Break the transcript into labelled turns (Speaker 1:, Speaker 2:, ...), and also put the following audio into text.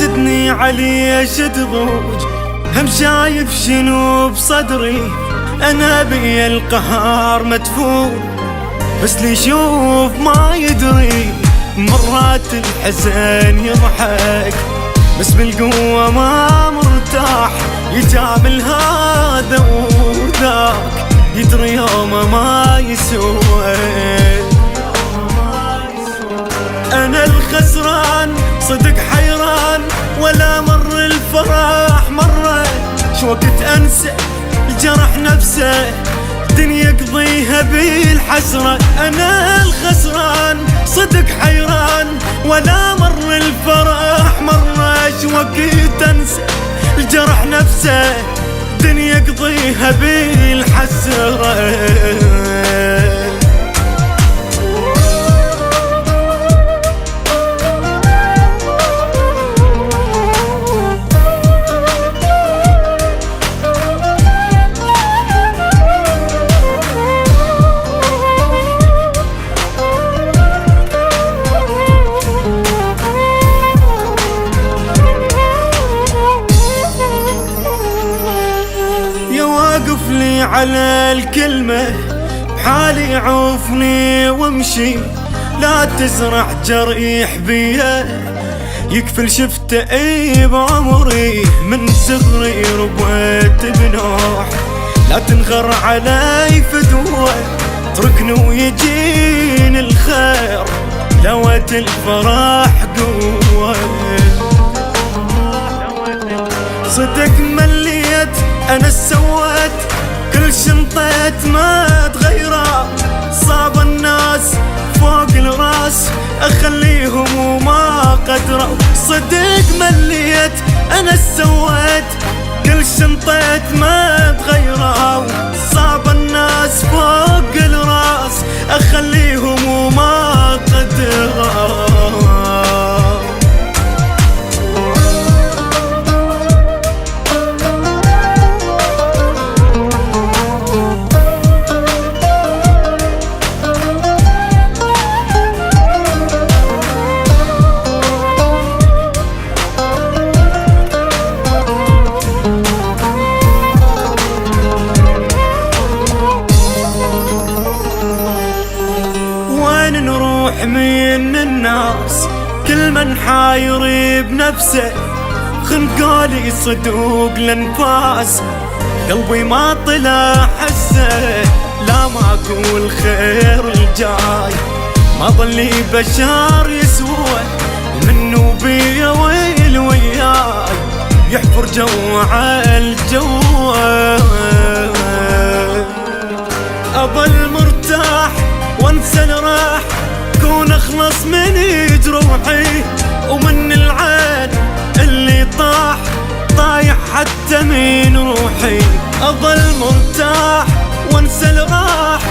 Speaker 1: حاسدني علي شدغوج، هم شايف شنو بصدري، انا بي القهار مدفون، بس اللي يشوف ما يدري. مرات الحزن يضحك بس بالقوة ما مرتاح، يجامل هذا وذاك، يدري يومه ما يسوى. أنا الخسران صدق حيران، ولا مر الفرح مرة، شوقت أنسى الجرح نفسه، الدنيا يقضيها بالحسرة. أنا الخسران صدق حيران، ولا مر الفرح مرة، شوقت أنسى الجرح نفسه، الدنيا يقضيها بالحسرة. واقف لي على الكلمة بحالي، عوفني وامشي، لا تزرع جريح بيا، يكفل شفت اي بعمري، من صغري ربيت بنوح، لا تنغر علي فدوة، اتركني ويجيني الخير، لوت الفرح قوة. صدق مليت انا سويت كل شنطيت ما تغيره، صاب الناس فوق الراس اخليهم وما قدروا. صدق مليت انا سويت كل شنطيت ما تغيره، صاب الناس فوق الراس اخليهم وما قدروا. نروح من الناس كل من حاير بنفسه، خنقالي صدوق الانفاس، قلبي ما طلع حسه، لا ما اقول خير الجاي، ما ظلي بشار يسوى، منو بيا ويل وياي، يحفر جوع الجو. اظل مرتاح وانسى الراح، كون اخلص من جروحي، ومن العين اللي طاح طايح حتى من روحي. اظل مرتاح وانسى الراح،